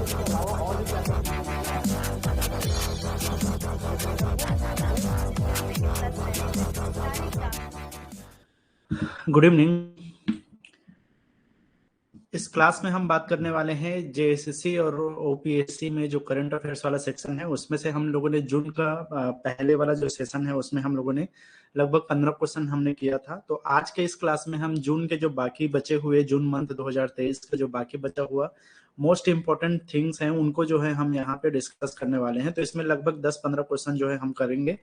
इसके अलावा और भी क्या गुड इवनिंग। इस क्लास में हम बात करने वाले हैं जेएसएससी और ओपीएससी में जो करंट अफेयर्स वाला सेक्शन है उसमें से हम लोगों ने जून का पहले वाला जो सेशन है उसमें हम लोगों ने लगभग 15 क्वेश्चन हमने किया था। तो आज के इस क्लास में हम जून के जो बाकी बचे हुए जून मंथ 2023 का जो बाकी बचा हुआ मोस्ट इंपॉर्टेंट थिंग्स हैं उनको जो है हम यहाँ पे डिस्कस करने वाले हैं। तो इसमें लगभग 10-15 क्वेश्चन जो है हम करेंगे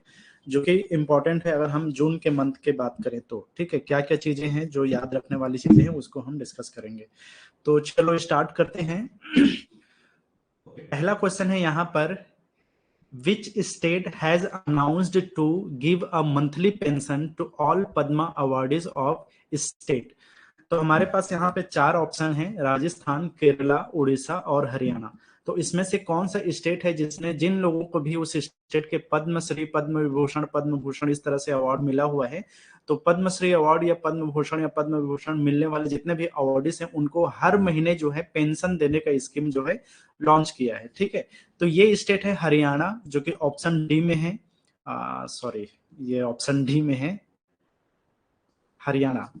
जो कि इंपॉर्टेंट है अगर हम जून के मंथ के बात करें तो। ठीक है, क्या क्या चीजें हैं जो याद रखने वाली चीजें हैं उसको हम डिस्कस करेंगे। तो चलो स्टार्ट करते हैं। पहला क्वेश्चन है यहाँ पर, which state has announced to give a monthly pension to all Padma awardees of state. तो हमारे पास यहाँ पे 4 ऑप्शन हैं, राजस्थान, केरला, उड़ीसा और हरियाणा। तो इसमें से कौन सा स्टेट है जिसने जिन लोगों को भी उस स्टेट के पद्मश्री, पद्म विभूषण, पद्म भूषण इस तरह से अवार्ड मिला हुआ है। तो पद्मश्री अवार्ड या पद्म भूषण या पद्म विभूषण मिलने वाले जितने भी अवार्डीज हैं उनको हर महीने जो है पेंशन देने का स्कीम जो है लॉन्च किया है। ठीक है, तो ये स्टेट है हरियाणा जो कि ऑप्शन डी में है। सॉरी, ये ऑप्शन डी में है हरियाणा।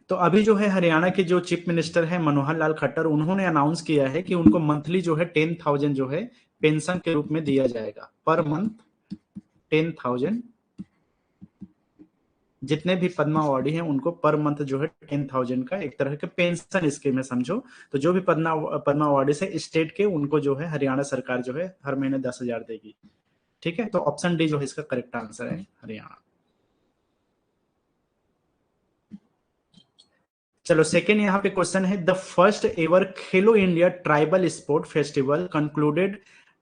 तो अभी जो है हरियाणा के जो चीफ मिनिस्टर है मनोहर लाल खट्टर, उन्होंने अनाउंस किया है कि उनको मंथली जो है 10,000 जो है पेंशन के रूप में दिया जाएगा। पर मंथ 10,000, जितने भी पद्मा अवार्डी हैं उनको पर मंथ जो है 10,000 का एक तरह का पेंशन स्कीम है समझो। तो जो भी पद्मा अवार्डी से स्टेट के उनको जो है हरियाणा सरकार जो है हर महीने 10,000 देगी। ठीक है, तो ऑप्शन डी जो है इसका करेक्ट आंसर है, हरियाणा। चलो सेकेंड यहाँ पे क्वेश्चन है, the first ever Khelo India tribal sport festival concluded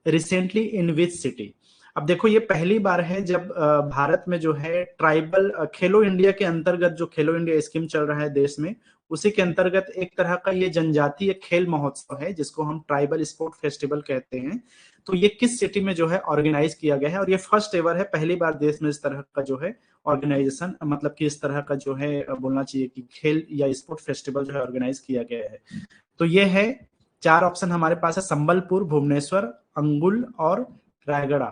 recently in which city. अब देखो ये पहली बार है जब भारत में जो है ट्राइबल खेलो इंडिया के अंतर्गत जो खेलो इंडिया स्कीम चल रहा है देश में, उसी के अंतर्गत एक तरह का ये जनजातीय खेल महोत्सव है जिसको हम ट्राइबल स्पोर्ट फेस्टिवल कहते हैं। तो ये किस सिटी में जो है ऑर्गेनाइज किया गया है और ये फर्स्ट एवर है, पहली बार देश में इस तरह का जो है ऑर्गेनाइजेशन, मतलब कि इस तरह का जो है बोलना चाहिए कि खेल या स्पोर्ट फेस्टिवल जो है ऑर्गेनाइज किया गया है। तो ये है 4 ऑप्शन हमारे पास है, संबलपुर, भुवनेश्वर, अंगुल और रायगढ़।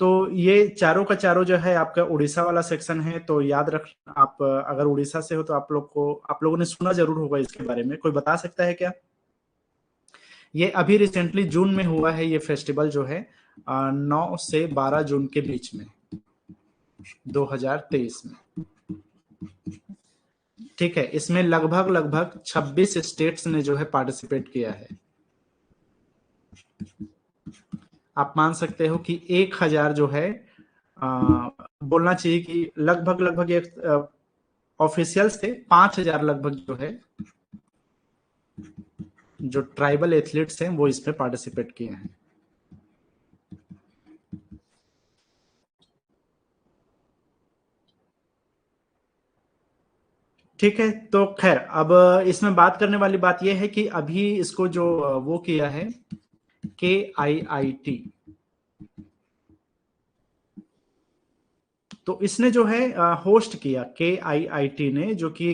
तो ये चारों का चारों जो है आपका उड़ीसा वाला सेक्शन है। तो याद रख, आप अगर उड़ीसा से हो तो आप लोगों ने सुना जरूर होगा इसके बारे में। कोई बता सकता है क्या? ये अभी रिसेंटली जून में हुआ है ये फेस्टिवल जो है 9 से 12 जून के बीच में 2023 में। ठीक है, इसमें लगभग 26 स्टेट्स ने जो है पार्टिसिपेट किया है। आप मान सकते हो कि 1000 जो है बोलना चाहिए कि लगभग एक ऑफिशियल से 5000 लगभग जो है जो ट्राइबल एथलीट्स हैं वो इसमें पार्टिसिपेट किए हैं। ठीक है, तो खैर अब इसमें बात करने वाली बात यह है कि अभी इसको जो वो किया है KIIT, तो इसने जो है होस्ट किया KIIT ने, जो कि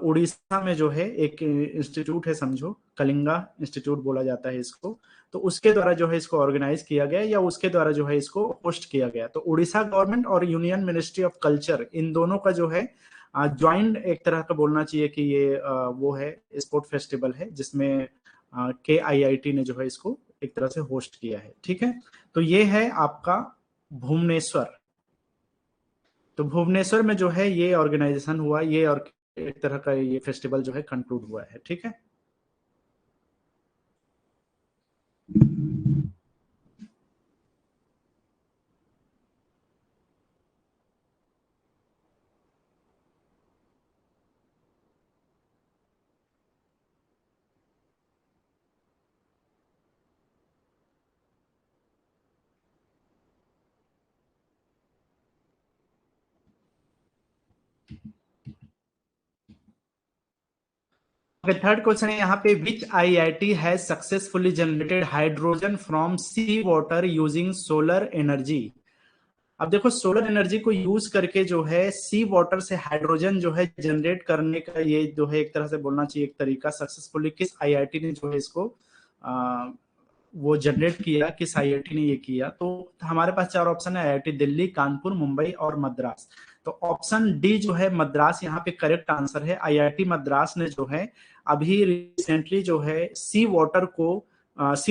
उड़ीसा में जो है एक इंस्टीट्यूट है समझो, कलिंगा इंस्टीट्यूट बोला जाता है इसको। तो उसके द्वारा जो है इसको ऑर्गेनाइज किया गया या उसके द्वारा जो है इसको होस्ट किया गया। तो उड़ीसा गवर्नमेंट और यूनियन मिनिस्ट्री ऑफ कल्चर, इन दोनों का जो है ज्वाइंट एक तरह का बोलना चाहिए कि ये वो है स्पोर्ट फेस्टिवल है जिसमें KIIT ने जो है इसको एक तरह से होस्ट किया है। ठीक है, तो ये है आपका भुवनेश्वर। तो भुवनेश्वर में जो है ये ऑर्गेनाइजेशन हुआ, ये और एक तरह का ये फेस्टिवल जो है कंक्लूड हुआ है। ठीक है, थर्ड क्वेश्चन है यहाँ पे, which IIT has successfully generated hydrogen from sea water using solar energy. अब देखो सोलर एनर्जी को यूज करके जो है सी वाटर से हाइड्रोजन जो है जनरेट करने का ये जो है एक तरह से बोलना चाहिए एक तरीका सक्सेसफुली किस आईआईटी ने जो है इसको वो जनरेट किया, किस आईआईटी ने ये किया। तो हमारे पास चार ऑप्शन है, आईआईटी दिल्ली, कानपुर, मुंबई और मद्रास। तो ऑप्शन डी जो है मद्रास यहाँ पे करेक्ट आंसर है। आईआईटी मद्रास ने जो है अभी रिसेंटली जो है सी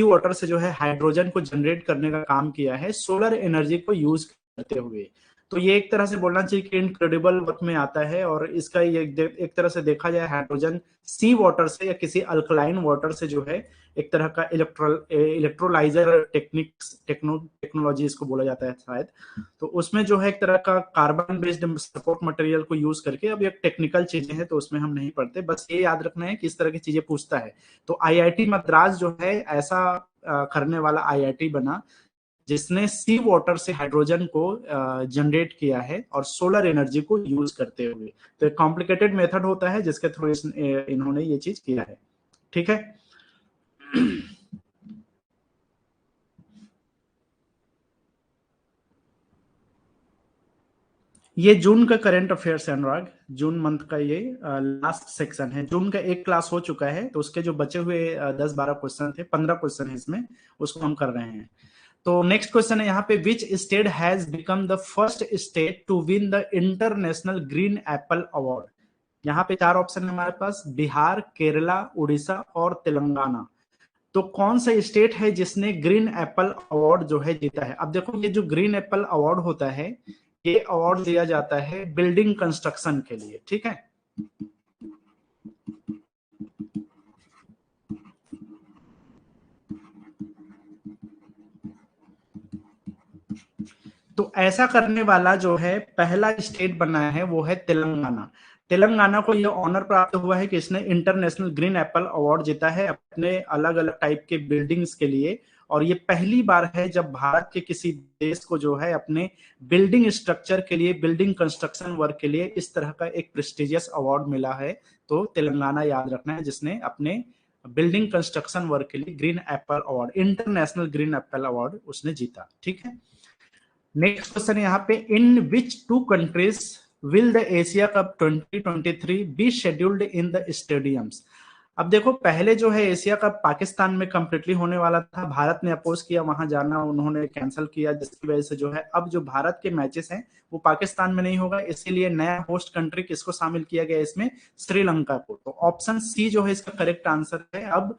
वाटर से जो है हाइड्रोजन को जनरेट करने का काम किया है सोलर एनर्जी को यूज करते हुए। तो ये एक तरह से बोलना चाहिए कि इनक्रेडिबल वर्क में आता है। और इसका ये एक तरह से देखा जाए हाइड्रोजन सी वाटर से या किसी अल्कलाइन वाटर से जो है एक तरह का इलेक्ट्रोलाइजर टेक्नोलॉजी इसको बोला जाता है शायद। तो उसमें जो है एक तरह का कार्बन बेस्ड सपोर्ट मटेरियल को यूज करके, अब ये टेक्निकल चीजें हैं तो उसमें हम नहीं पढ़ते, बस ये याद रखना है कि इस तरह की चीजें पूछता है। तो आईआईटी मद्रास जो है ऐसा करने वाला आईआईटी बना जिसने सी वाटर से हाइड्रोजन को जनरेट किया है और सोलर एनर्जी को यूज करते हुए। तो एक कॉम्प्लिकेटेड मेथड होता है जिसके थ्रू इन्होंने ये चीज किया है। ठीक है। ये जून का करंट अफेयर्स है अनुराग, जून मंथ का ये लास्ट सेक्शन है। जून का एक क्लास हो चुका है तो उसके जो बचे हुए 10-12 क्वेश्चन थे, 15 क्वेश्चन है इसमें, उसको हम कर रहे हैं। तो नेक्स्ट क्वेश्चन है यहाँ पे, which state has become the first state to win the international green apple award. यहाँ पे चार ऑप्शन है हमारे पास, बिहार, केरला, उड़ीसा और तेलंगाना। तो कौन सा स्टेट है जिसने ग्रीन एप्पल अवार्ड जो है जीता है। अब देखो ये जो ग्रीन एप्पल अवार्ड होता है ये अवार्ड दिया जाता है बिल्डिंग कंस्ट्रक्शन के लिए। ठीक है। तो ऐसा करने वाला जो है पहला स्टेट बना है वो है तेलंगाना। तेलंगाना को यह ऑनर प्राप्त हुआ है कि इसने इंटरनेशनल ग्रीन एप्पल अवार्ड जीता है अपने अलग अलग टाइप के बिल्डिंग्स के लिए। और ये पहली बार है जब भारत के किसी देश को जो है अपने बिल्डिंग स्ट्रक्चर के लिए, बिल्डिंग कंस्ट्रक्शन वर्क के लिए इस तरह का एक प्रेस्टिजियस अवार्ड मिला है। तो तेलंगाना याद रखना है जिसने अपने बिल्डिंग कंस्ट्रक्शन वर्क के लिए green apple award, international green apple award उसने जीता। ठीक है। नेक्स्ट क्वेश्चन यहाँ पे, in which two countries will the Asia Cup 2023 be scheduled in the stadiums. अब देखो पहले जो है एशिया कप पाकिस्तान में कंप्लीटली होने वाला था, भारत ने अपोज किया वहां जाना, उन्होंने कैंसिल किया, जिसकी वजह से जो है अब जो भारत के मैचेस हैं वो पाकिस्तान में नहीं होगा। इसीलिए नया होस्ट कंट्री किसको शामिल किया गया इसमें, श्रीलंका को। तो ऑप्शन सी जो है इसका करेक्ट आंसर है। अब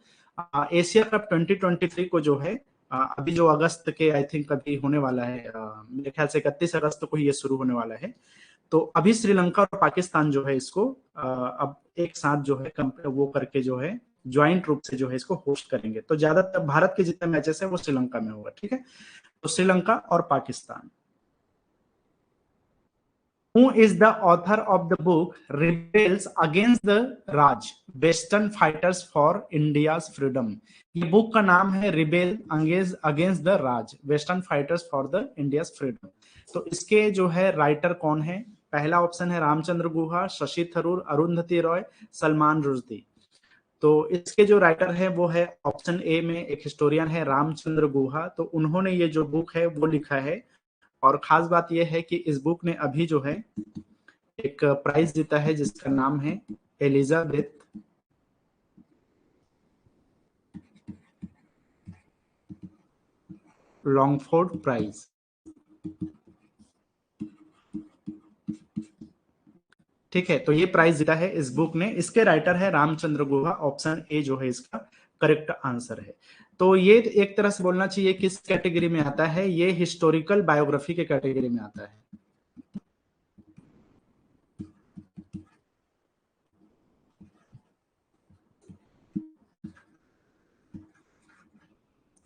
एशिया कप 2023 को जो है अभी जो अगस्त के आई थिंक अभी होने वाला है, मेरे ख्याल से 31 अगस्त को ही ये शुरू होने वाला है। तो अभी श्रीलंका और पाकिस्तान जो है इसको अब एक साथ जो है वो करके जो है ज्वाइंट रूप से जो है इसको होस्ट करेंगे। तो ज्यादातर भारत के जितने मैचेस है वो श्रीलंका में होगा। ठीक है। तो श्रीलंका और Pakistan. Who is the author of the book Rebels Against the Raj, Western Fighters for India's Freedom। ये बुक का नाम है rebel against the Raj, western fighters for the India's freedom. तो इसके जो है राइटर कौन है, पहला ऑप्शन है रामचंद्र गुहा, शशि थरूर, अरुंधति रॉय, सलमान रुश्दी। तो इसके जो राइटर है वो है ऑप्शन ए में एक हिस्टोरियन है रामचंद्र गुहा। तो उन्होंने ये जो बुक है वो लिखा है। और खास बात यह है कि इस बुक ने अभी जो है एक प्राइज जीता है जिसका नाम है एलिजाबेथ लॉन्गफोर्ड प्राइज। ठीक है। तो ये प्राइज जीता है इस बुक ने, इसके राइटर है रामचंद्र गुहा। ऑप्शन ए जो है इसका करेक्ट आंसर है। तो ये एक तरह से बोलना चाहिए किस कैटेगरी में आता है, ये हिस्टोरिकल बायोग्राफी के कैटेगरी में आता है।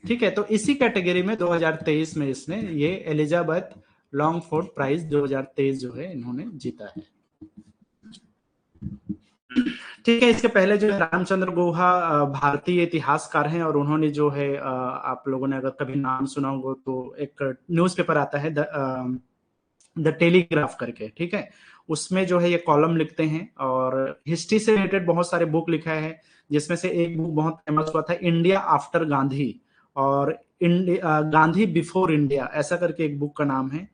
ठीक है। तो इसी कैटेगरी में 2023 में इसने ये एलिजाबेथ लॉन्गफोर्ड प्राइज 2023 जो है इन्होंने जीता है। ठीक है। इसके पहले जो है रामचंद्र गुहा भारतीय इतिहासकार हैं और उन्होंने जो है आप लोगों ने अगर कभी नाम सुना होगा तो एक न्यूज़पेपर आता है द टेलीग्राफ करके। ठीक है। उसमें जो है ये कॉलम लिखते हैं और हिस्ट्री से रिलेटेड बहुत सारे बुक लिखा है, जिसमें से एक बुक बहुत फेमस हुआ था इंडिया आफ्टर गांधी और गांधी बिफोर इंडिया, ऐसा करके एक बुक का नाम है।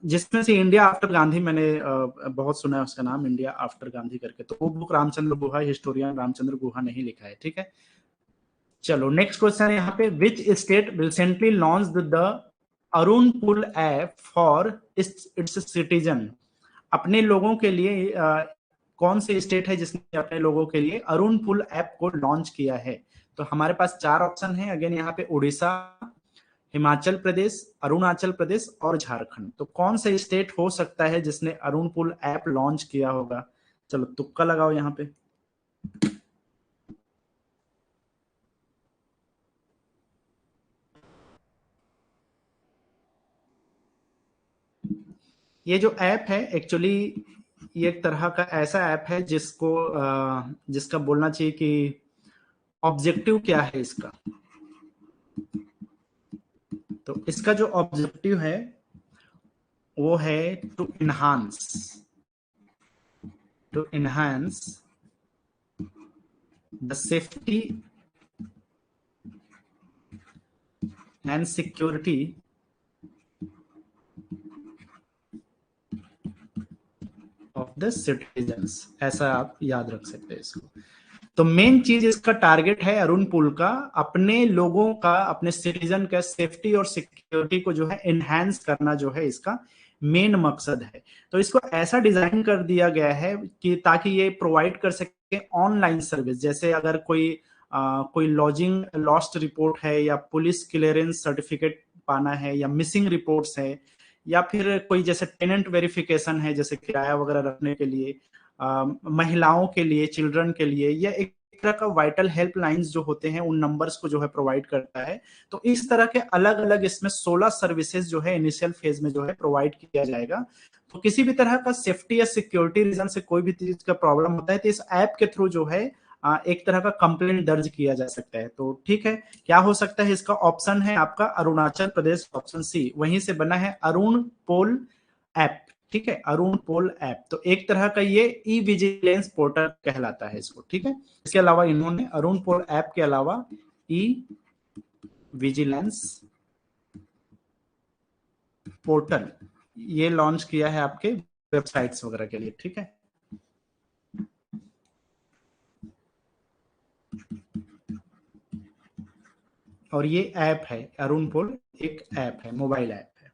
जिसमें से इंडिया आफ्टर गांधी, मैंने बहुत सुना है उसका नाम, इंडिया आफ्टर गांधी करके, तो वो बुक रामचंद्र गुहा, हिस्टोरियन रामचंद्र गुहा ने ही लिखा है, ठीक है। चलो नेक्स्ट क्वेश्चन है यहाँ पे, which state recently launched the Arunpol app for its citizen. अपने लोगों के लिए कौन से स्टेट है जिसने अपने लोगों के लिए अरुण पुल ऐप को लॉन्च किया है? तो हमारे पास चार ऑप्शन है अगेन यहाँ पे, उड़ीसा, हिमाचल प्रदेश, अरुणाचल प्रदेश और झारखंड। तो कौन सा स्टेट हो सकता है जिसने अरुण पुल ऐप लॉन्च किया होगा? चलो तुक्का लगाओ यहाँ पे। ये जो ऐप है एक्चुअली, ये एक तरह का ऐसा ऐप है जिसका बोलना चाहिए कि ऑब्जेक्टिव क्या है इसका। तो इसका जो ऑब्जेक्टिव है वो है to enhance the safety and security of the citizens, ऐसा आप याद रख सकते हैं इसको। तो मेन चीज इसका टारगेट है अरुण पुल का, अपने लोगों का, अपने सिटीजन का सेफ्टी और सिक्योरिटी को जो है इनहैंस करना जो है इसका मेन मकसद है। तो इसको ऐसा डिजाइन कर दिया गया है कि ताकि ये प्रोवाइड कर सके ऑनलाइन सर्विस, जैसे अगर कोई लॉजिंग लॉस्ट रिपोर्ट है, या पुलिस क्लियरेंस सर्टिफिकेट पाना है, या मिसिंग रिपोर्ट्स है, या फिर कोई जैसे टेनेंट वेरिफिकेशन है, जैसे किराया वगैरह रखने के लिए, महिलाओं के लिए, चिल्ड्रन के लिए, या एक तरह का वाइटल हेल्पलाइंस जो होते हैं उन नंबर्स को जो है प्रोवाइड करता है। तो इस तरह के अलग अलग इसमें 16 सर्विसेज जो है इनिशियल फेज में जो है प्रोवाइड किया जाएगा। तो किसी भी तरह का सेफ्टी या सिक्योरिटी रीजन से कोई भी चीज का प्रॉब्लम होता है तो इस ऐप के थ्रू जो है एक तरह का कंप्लेंट दर्ज किया जा सकता है। तो ठीक है, क्या हो सकता है इसका? ऑप्शन है आपका अरुणाचल प्रदेश, ऑप्शन सी, वहीं से बना है अरुण पोल ऐप, ठीक है, अरुण पोल ऐप। तो एक तरह का ये ई विजिलेंस पोर्टल कहलाता है इसको, ठीक है। इसके अलावा इन्होंने अरुण पोल ऐप के अलावा ई विजिलेंस पोर्टल ये लॉन्च किया है आपके वेबसाइट्स वगैरह के लिए, ठीक है। और ये ऐप है अरुण पोल, एक ऐप है, मोबाइल ऐप है।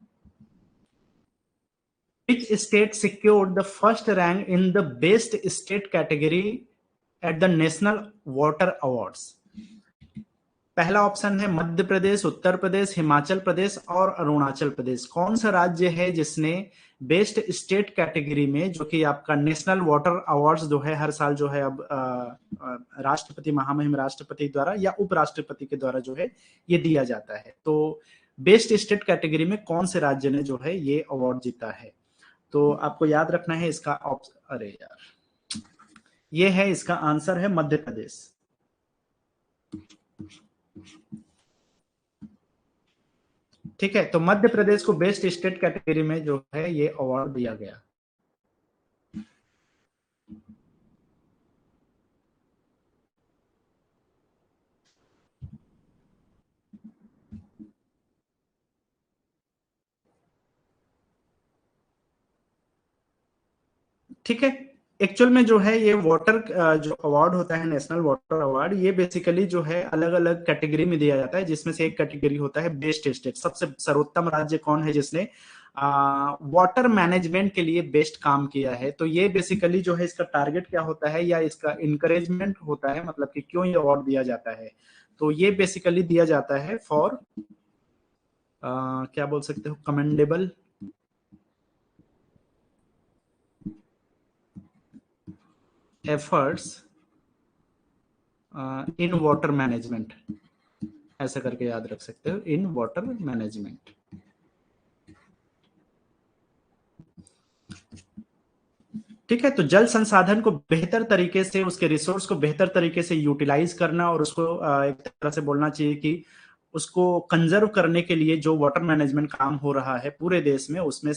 Which state secured the first rank in the best state category at the National Water Awards? पहला ऑप्शन है मध्य प्रदेश, उत्तर प्रदेश, हिमाचल प्रदेश और अरुणाचल प्रदेश। कौन सा राज्य है जिसने बेस्ट स्टेट कैटेगरी में, जो कि आपका नेशनल वाटर अवार्ड्स जो है हर साल जो है अब राष्ट्रपति, महामहिम राष्ट्रपति द्वारा या उपराष्ट्रपति के द्वारा जो है ये दिया जाता है। तो बेस्ट स्टेट कैटेगरी में कौन से राज्य ने जो है ये अवार्ड जीता है? तो आपको याद रखना है इसका ऑप्शन, अरे यार, ये है इसका आंसर है मध्य प्रदेश। ठीक है, तो मध्य प्रदेश को बेस्ट स्टेट कैटेगरी में जो है ये अवार्ड दिया गया। ठीक है, एक्चुअल में जो है ये वाटर जो अवार्ड होता है, नेशनल वाटर अवार्ड, ये बेसिकली जो है अलग अलग कैटेगरी में दिया जाता है, जिसमें से एक कैटेगरी होता है बेस्ट स्टेट, सबसे सर्वोत्तम राज्य कौन है जिसने वाटर मैनेजमेंट के लिए बेस्ट काम किया है। तो ये बेसिकली जो है इसका टारगेट क्या होता है या इसका इंकरेजमेंट होता है, मतलब कि क्यों ये अवार्ड दिया जाता है? तो ये बेसिकली दिया जाता है फॉर क्या बोल सकते हो, commendable efforts in water management, ऐसा करके याद रख सकते हो, इन वाटर मैनेजमेंट। ठीक है, तो जल संसाधन को बेहतर तरीके से, उसके रिसोर्स को बेहतर तरीके से यूटिलाइज करना, और उसको एक तरह से बोलना चाहिए कि उसको कंजर्व करने के लिए जो वाटर मैनेजमेंट काम हो रहा है पूरे देश में, उसमें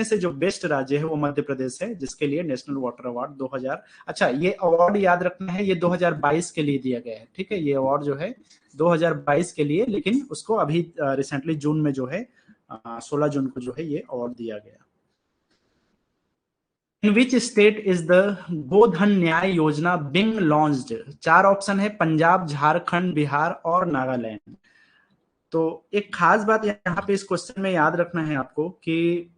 से जो बेस्ट राज्य है वो मध्य प्रदेश है, जिसके लिए नेशनल वाटर अवार्ड 2000, अच्छा ये अवार्ड याद रखना है ये 2022 के लिए दिया गया है। ठीक है, ये अवार्ड जो है 2022 के लिए, लेकिन उसको अभी रिसेंटली जून में जो है 16 जून को जो है ये अवार्ड दिया गया। इन विच स्टेट इज द गोधन न्याय योजना बिंग लॉन्च्ड? 4 ऑप्शन है, पंजाब, झारखंड, बिहार और नागालैंड। तो एक खास बात यहाँ पे इस क्वेश्चन में याद रखना है आपको कि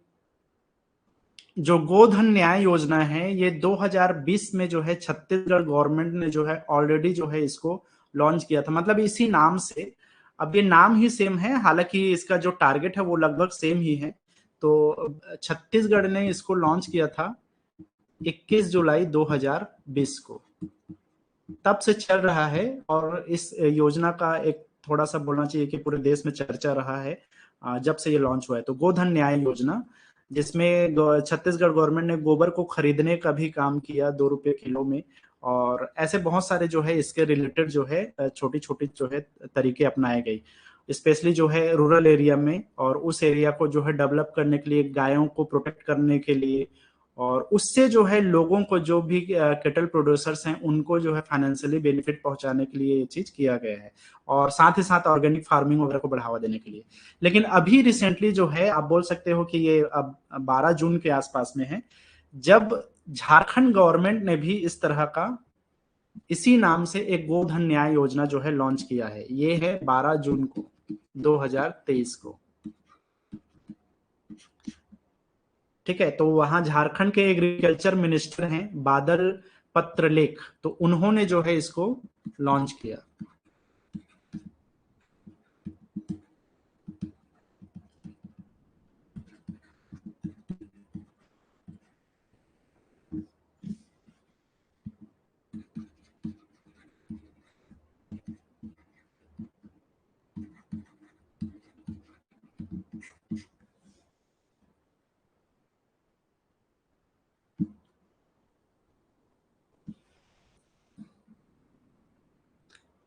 जो गोधन न्याय योजना है ये 2020 में जो है छत्तीसगढ़ गवर्नमेंट ने जो है ऑलरेडी जो है इसको लॉन्च किया था, मतलब इसी नाम से। अब ये नाम ही सेम है, हालांकि इसका जो टारगेट है वो लगभग सेम ही है। तो छत्तीसगढ़ ने इसको लॉन्च किया था 21 जुलाई 2020 को, तब से चल रहा है। और इस योजना का एक थोड़ा सा बोलना चाहिए कि पूरे देश में चर्चा रहा है जब से ये लॉन्च हुआ है। तो गोधन न्याय योजना, जिसमें छत्तीसगढ़ गवर्नमेंट ने गोबर को खरीदने का भी काम किया 2 रुपए किलो में, और ऐसे बहुत सारे जो है इसके रिलेटेड जो है छोटी छोटी जो है तरीके अपनाए गए, स्पेशली जो है रूरल एरिया में, और उस एरिया को जो है डेवलप करने के लिए, गायों को प्रोटेक्ट करने के लिए, और उससे जो है लोगों को, जो भी केटल प्रोड्यूसर्स हैं उनको जो है फाइनेंशियली बेनिफिट पहुंचाने के लिए ये चीज किया गया है, और साथ ही साथ ऑर्गेनिक फार्मिंग वगैरह को बढ़ावा देने के लिए। लेकिन अभी रिसेंटली जो है आप बोल सकते हो कि ये अब 12 जून के आसपास में है, जब झारखंड गवर्नमेंट ने भी इस तरह का इसी नाम से एक गोधन न्याय योजना जो है लॉन्च किया है। ये है 12 जून को 2023 को। ठीक है, तो वहां झारखंड के एग्रीकल्चर मिनिस्टर हैं बादल पत्रलेख, तो उन्होंने जो है इसको लॉन्च किया।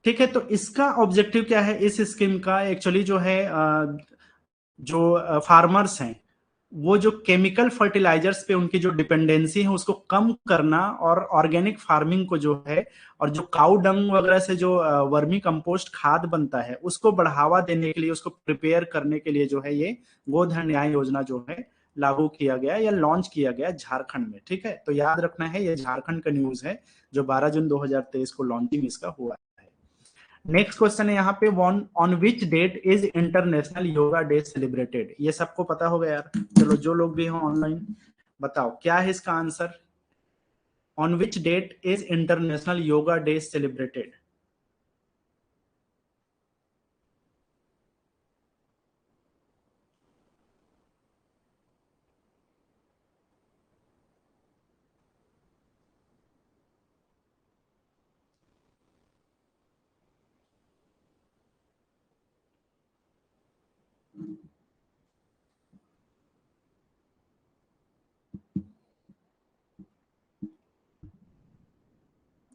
ठीक है, तो इसका ऑब्जेक्टिव क्या है इस स्कीम का? एक्चुअली जो है जो फार्मर्स हैं वो जो केमिकल फर्टिलाइजर्स पे उनकी जो डिपेंडेंसी है उसको कम करना, और ऑर्गेनिक फार्मिंग को जो है, और जो काउ डंग वगैरह से जो वर्मी कंपोस्ट खाद बनता है उसको बढ़ावा देने के लिए, उसको प्रिपेयर करने के लिए जो है ये गोधन न्याय योजना जो है लागू किया गया या लॉन्च किया गया झारखंड में। ठीक है, तो याद रखना है ये झारखंड का न्यूज है, जो 12 जून 2023 को लॉन्चिंग इसका हुआ है। नेक्स्ट क्वेश्चन है यहाँ पे, on which date is international yoga day celebrated? ये सबको पता होगा यार, चलो जो लोग भी हो ऑनलाइन बताओ क्या है इसका answer. On which date is international yoga day celebrated?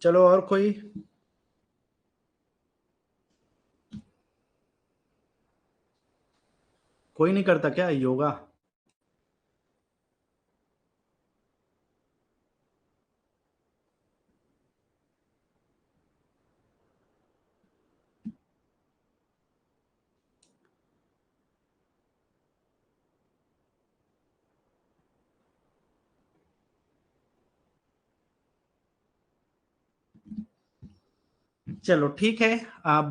चलो और कोई? कोई नहीं करता क्या योगा? चलो ठीक है,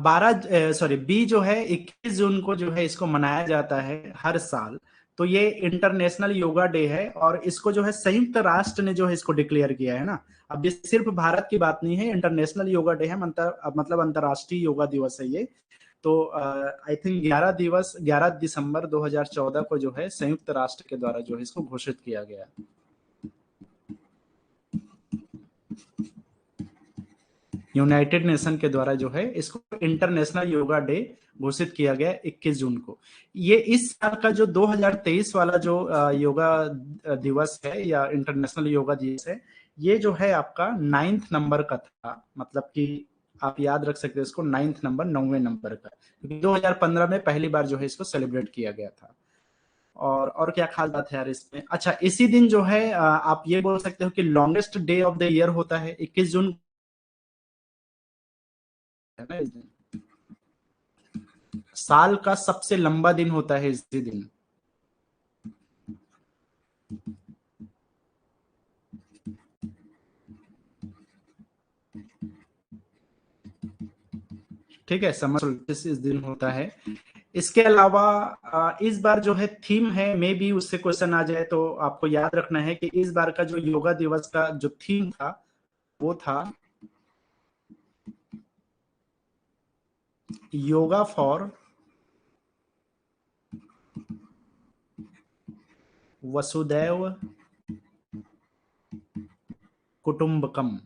12 सॉरी बी जो है 21 जून को जो है इसको मनाया जाता है हर साल। तो ये इंटरनेशनल योगा डे है, और इसको जो है संयुक्त राष्ट्र ने जो है इसको डिक्लेयर किया है ना। अब ये सिर्फ भारत की बात नहीं है, इंटरनेशनल योगा डे है, मतलब अंतरराष्ट्रीय योगा दिवस है ये। तो आई थिंक 11 दिसंबर 2014 को जो है संयुक्त राष्ट्र के द्वारा जो है इसको घोषित किया गया। यूनाइटेड नेशन के द्वारा जो है इसको इंटरनेशनल योगा डे घोषित किया गया 21 जून को। ये इस साल का जो 2023 वाला जो योगा दिवस है या इंटरनेशनल योगा दिवस है, ये जो है आपका 9th नंबर का था, मतलब कि आप याद रख सकते हो इसको 9th नंबर, 9वें नंबर का, क्योंकि 2015 में पहली बार जो है इसको सेलिब्रेट किया गया था। और क्या खास बात है यार इसमें? अच्छा, इसी दिन जो है आप ये बोल सकते हो कि longest day of the year होता है 21 जून, है ना इस दिन। साल का सबसे लंबा दिन होता है इसी दिन। ठीक है, समर सोल्स्टिस इस दिन होता है। इसके अलावा इस बार जो है थीम है, मे बी उससे क्वेश्चन आ जाए, तो आपको याद रखना है कि इस बार का जो योगा दिवस का जो थीम था वो था योगा फॉर वसुदैव कुटुंबकम।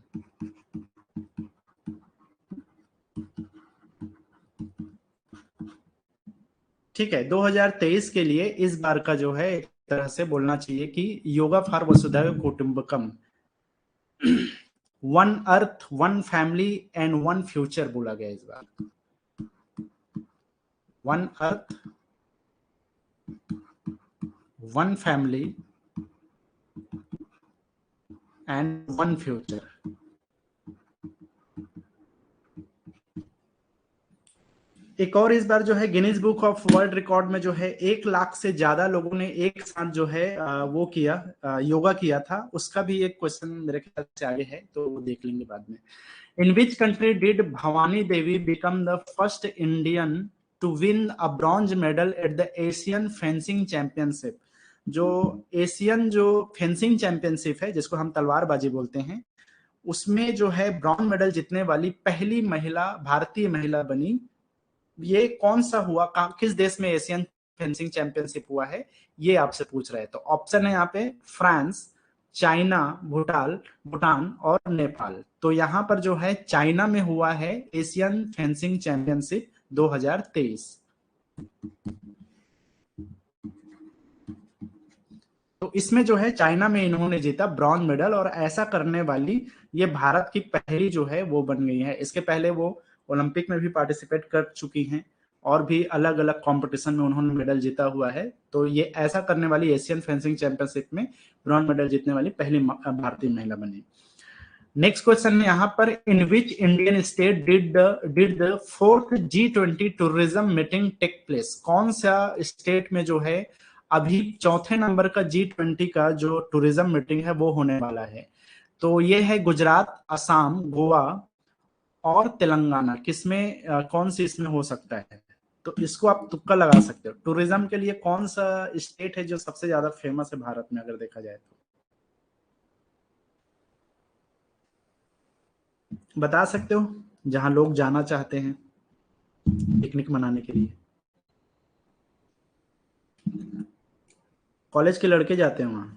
ठीक है, 2023 के लिए इस बार का जो है एक तरह से बोलना चाहिए कि योगा फॉर वसुधैव कुटुंबकम, one earth one family and one future बोला गया इस बार। One earth one family and one future. एक और इस बार जो है Guinness book of world record में जो है 1 लाख से ज्यादा लोगों ने एक साथ जो है वो किया, योगा किया था। उसका भी एक क्वेश्चन मेरे ख्याल से आगे है, तो वो देख लेंगे बाद में। In which country did Bhavani Devi become the first Indian to win a bronze medal at the Asian fencing championship? जो एशियन जो फेंसिंग चैंपियनशिप है, जिसको हम तलवारबाजी बोलते हैं, उसमें जो है ब्रॉन्ज मेडल जीतने वाली पहली महिला भारतीय महिला बनी। ये कौन सा हुआ, किस देश में एशियन फेंसिंग चैंपियनशिप हुआ है, ये आपसे पूछ रहे हैं। तो ऑप्शन है यहाँ पे फ्रांस, चाइना, भूटान भूटान और नेपाल। तो यहाँ पर जो है चाइना में हुआ है एशियन फेंसिंग चैंपियनशिप 2023। तो इसमें जो है चाइना में इन्होंने जीता ब्रॉन्ज मेडल, और ऐसा करने वाली ये भारत की पहली जो है वो बन गई है। इसके पहले वो ओलंपिक में भी पार्टिसिपेट कर चुकी हैं और भी अलग अलग कंपटीशन में उन्होंने मेडल जीता हुआ है। तो ये ऐसा करने वाली एशियन फेंसिंग चैंपियनशिप में ब्रॉन्ज मेडल जीतने वाली पहली भारतीय महिला बनी। नेक्स्ट क्वेश्चन है यहाँ पर, in which Indian state did the fourth G20 tourism meeting take place? कौन सा स्टेट में जो है अभी चौथे नंबर का G20 का जो टूरिज्म मीटिंग है वो होने वाला है? तो ये है गुजरात, असम, गोवा और तेलंगाना। किसमें कौन सी इसमें हो सकता है? तो इसको आप तुक्का लगा सकते हो। टूरिज्म के लिए कौन सा स्टेट है जो सबसे ज्यादा फेमस है भारत में, अगर देखा जाए तो बता सकते हो, जहां लोग जाना चाहते हैं पिकनिक मनाने के लिए। कॉलेज के लड़के जाते हैं वहां।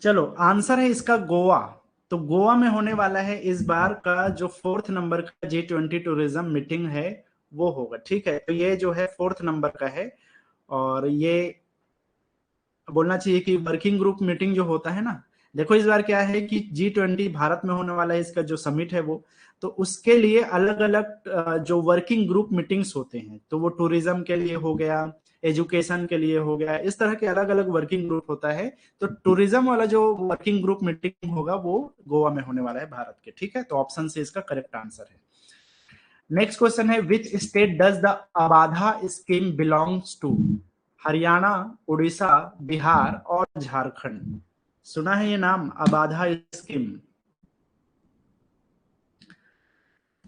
चलो, आंसर है इसका गोवा। तो गोवा में होने वाला है इस बार का जो फोर्थ नंबर का G20 टूरिज्म मीटिंग है वो होगा। ठीक है, तो ये जो है फोर्थ नंबर का है। और ये बोलना चाहिए कि वर्किंग ग्रुप मीटिंग जो होता है ना, देखो इस बार क्या है कि G20 भारत में होने वाला है, इसका जो समिट है वो, तो उसके लिए अलग अलग जो वर्किंग ग्रुप मीटिंग्स होते हैं, तो वो टूरिज्म के लिए हो गया, एजुकेशन के लिए हो गया, इस तरह के अलग अलग वर्किंग ग्रुप होता है। तो टूरिज्म वाला जो वर्किंग ग्रुप मीटिंग होगा वो गोवा में होने वाला है भारत के। ठीक है, तो ऑप्शन से इसका करेक्ट आंसर है। नेक्स्ट क्वेश्चन है, which state does the Abadha scheme belongs to? Haryana, Orissa, Bihar और झारखंड। सुना है ये नाम, अबाधा स्कीम?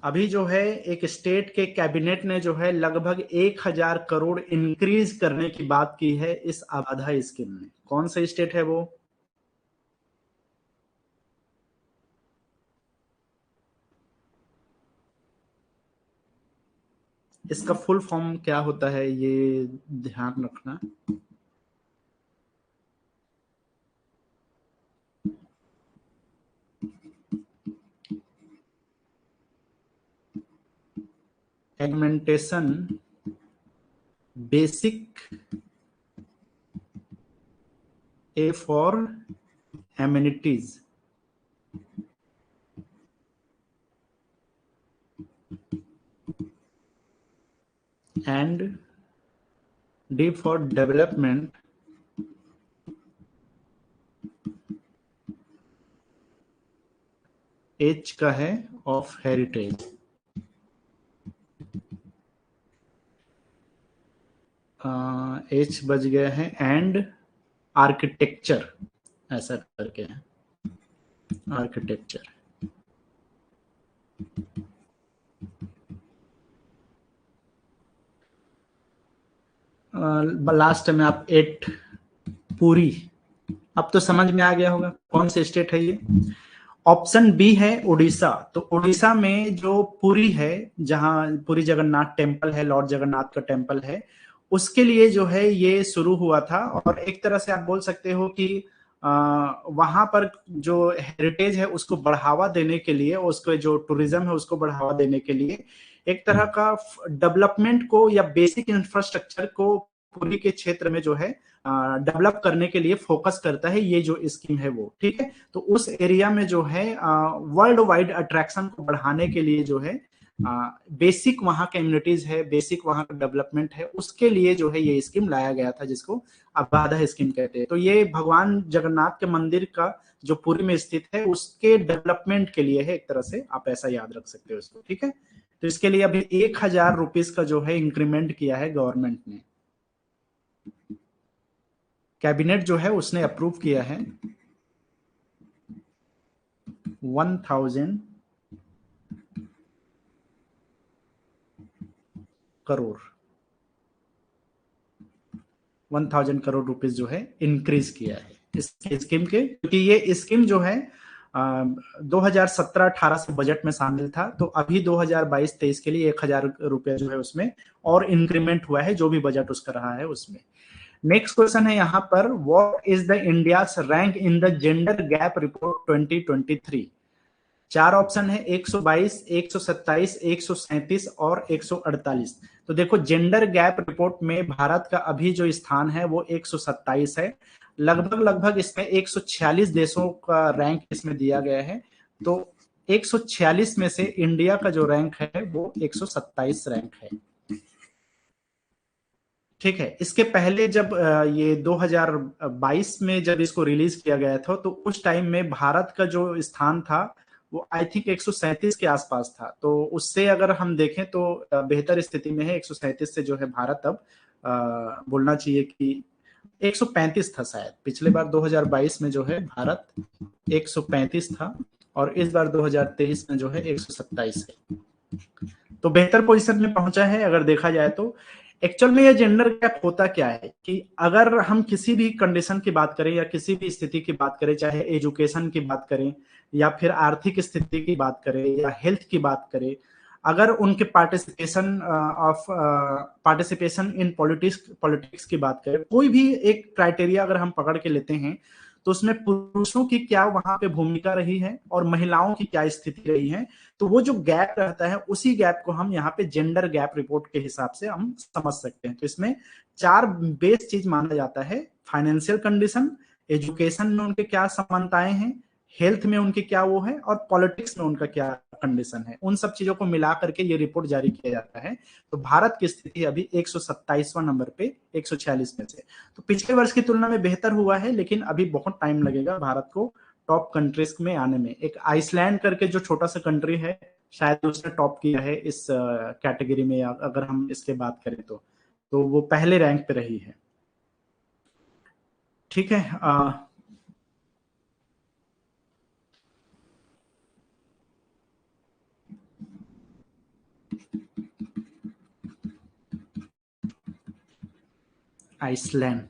अभी जो है एक स्टेट के कैबिनेट ने जो है लगभग 1,000 करोड़ इंक्रीज करने की बात की है इस अबाधा स्कीम में। कौन सा स्टेट है वो? इसका फुल फॉर्म क्या होता है ये ध्यान रखना। Augmentation basic A for amenities and D for development H का है ऑफ हेरिटेज, एच बज गया है एंड आर्किटेक्चर, ऐसा करके है आर्किटेक्चर। लास्ट में आप 8 पुरी, अब तो समझ में आ गया होगा कौन से स्टेट है ये। ऑप्शन बी है उड़ीसा। तो उड़ीसा में जो पुरी है, जहां पुरी जगन्नाथ टेम्पल है, लॉर्ड जगन्नाथ का टेम्पल है, उसके लिए जो है ये शुरू हुआ था। और एक तरह से आप बोल सकते हो कि वहां पर जो हेरिटेज है उसको बढ़ावा देने के लिए, उसको जो टूरिज्म है उसको बढ़ावा देने के लिए एक तरह का डेवलपमेंट को या बेसिक इंफ्रास्ट्रक्चर को पुरी के क्षेत्र में जो है डेवलप करने के लिए फोकस करता है ये जो स्कीम है वो, ठीक है। तो उस एरिया में जो है वर्ल्ड वाइड अट्रैक्शन को बढ़ाने के लिए जो है बेसिक वहां का इम्यूनिटीज है, बेसिक वहां का डेवलपमेंट है, उसके लिए जो है ये स्कीम लाया गया था, जिसको अबाधा स्कीम कहते हैं। तो ये भगवान जगन्नाथ के मंदिर का जो पुरी में स्थित है उसके डेवलपमेंट के लिए है, एक तरह से आप ऐसा याद रख सकते हो इसको, ठीक है। तो इसके लिए अभी 1000 रुपीज का जो है इंक्रीमेंट किया है गवर्नमेंट ने, कैबिनेट जो है उसने अप्रूव किया है 1000 करोड़, 1000 करोड़ रुपीस जो है इंक्रीज किया है इस स्कीम के, क्योंकि ये स्कीम जो है 2017-18 से बजट में शामिल था। तो अभी 2022-23 के लिए 1000 रुपया जो है उसमें और इंक्रीमेंट हुआ है, जो भी बजट उसका रहा है उसमें। नेक्स्ट क्वेश्चन है यहाँ पर, what is the India's rank in the gender gap report 2023। 4 option है, 122, 127, 137 और 148। तो देखो जेंडर गैप रिपोर्ट में भारत का अभी जो स्थान है वो 127 है। लगभग इसमें 146 देशों का रैंक इसमें दिया गया है। तो 146 में से इंडिया का जो रैंक है वो 127 रैंक है, ठीक है। इसके पहले जब ये 2022 में जब इसको रिलीज किया गया था तो उस टाइम में भारत का जो स्थान था वो आई थिंक 137 के आसपास था। तो उससे अगर हम देखें तो बेहतर स्थिति में है, 137 से जो है भारत अब बोलना चाहिए कि 135 था शायद। पिछले बार 2022 में जो है भारत 135 था और इस बार 2023 में जो है 127 है। तो बेहतर पोजीशन में पहुंचा है अगर देखा जाए तो। एक्चुअल में ये जेंडर गैप होता क्या है कि अगर हम किसी भी कंडीशन की बात करें या किसी भी स्थिति की बात करें, चाहे एजुकेशन की बात करें या फिर आर्थिक स्थिति की बात करें या हेल्थ की बात करें, अगर उनके पार्टिसिपेशन इन पॉलिटिक्स की बात करें, कोई भी एक क्राइटेरिया अगर हम पकड़ के लेते हैं तो उसमें पुरुषों की क्या वहां पे भूमिका रही है और महिलाओं की क्या स्थिति रही है, तो वो जो गैप रहता है उसी गैप को हम यहाँ पे जेंडर गैप रिपोर्ट के हिसाब से हम समझ सकते हैं। तो इसमें 4 बेस चीज माना जाता है, फाइनेंशियल कंडीशन, एजुकेशन में उनके क्या समानताएं हैं, हेल्थ में उनकी क्या वो है और पॉलिटिक्स में उनका क्या कंडीशन है। उन सब चीजों को मिला करके ये रिपोर्ट जारी किया जाता है। तो भारत की स्थिति अभी 127वां नंबर पे 146 में से। तो पिछले वर्ष की तुलना में बेहतर हुआ है, लेकिन अभी बहुत टाइम लगेगा भारत को टॉप कंट्रीज में आने में। एक आइसलैंड करके जो छोटा सा कंट्री है, शायद उसने टॉप किया है इस कैटेगरी में, अगर हम इसके बात करें तो वो पहले रैंक पे रही है, ठीक है। आइसलैंड।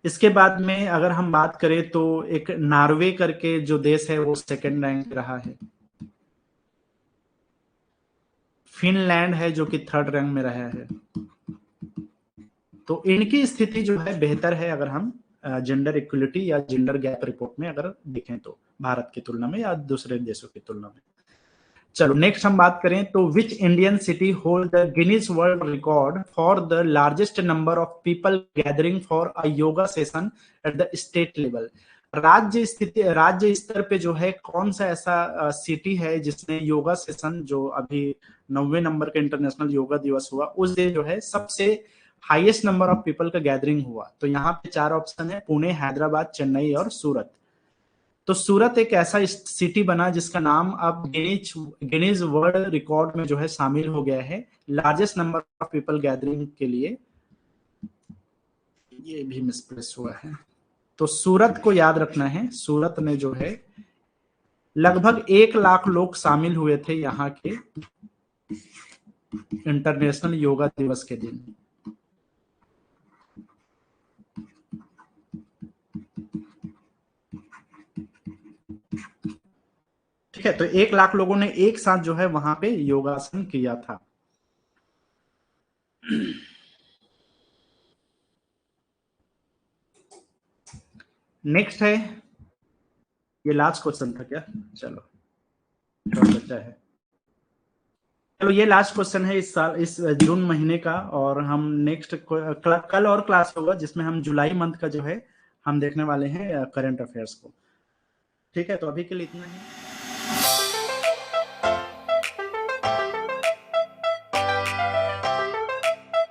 इसके बाद में अगर हम बात करें तो एक नॉर्वे करके जो देश है वो सेकंड रैंक रहा है। फिनलैंड है जो कि थर्ड रैंक में रहा है। तो इनकी स्थिति जो है बेहतर है अगर हम जेंडर इक्वलिटी या जेंडर गैप रिपोर्ट में अगर देखें तो, भारत की तुलना में या दूसरे देशों की तुलना में। चलो नेक्स्ट हम बात करें तो which Indian city hold the Guinness world record for the largest number of people gathering for a yoga session at the state level. राज्य स्तर पे जो है कौन सा ऐसा सिटी है जिसने योगा सेशन, जो अभी 90वें नंबर का इंटरनेशनल योगा दिवस हुआ उस दिन जो है सबसे हाईएस्ट नंबर ऑफ पीपल का गैदरिंग हुआ। तो यहाँ पे 4 ऑप्शन है, पुणे, हैदराबाद, चेन्नई और सूरत। तो सूरत एक ऐसा सिटी बना जिसका नाम अब गिनीज वर्ल्ड रिकॉर्ड में जो है शामिल हो गया है, largest number of people gathering के लिए। ये भी मिसप्लेस हुआ है। तो सूरत को याद रखना है, सूरत में जो है लगभग 1 लाख लोग शामिल हुए थे यहाँ के इंटरनेशनल योगा दिवस के दिन। ठीक है, तो 1 लाख लोगों ने एक साथ जो है वहां पे योगासन किया था। नेक्स्ट है, ये लास्ट क्वेश्चन था क्या? चलो बचा है। चलो ये लास्ट क्वेश्चन है इस साल, इस जून महीने का, और हम नेक्स्ट कल और क्लास होगा जिसमें हम जुलाई मंथ का जो है हम देखने वाले हैं करंट अफेयर्स को। ठीक है, तो अभी के लिए इतना ही।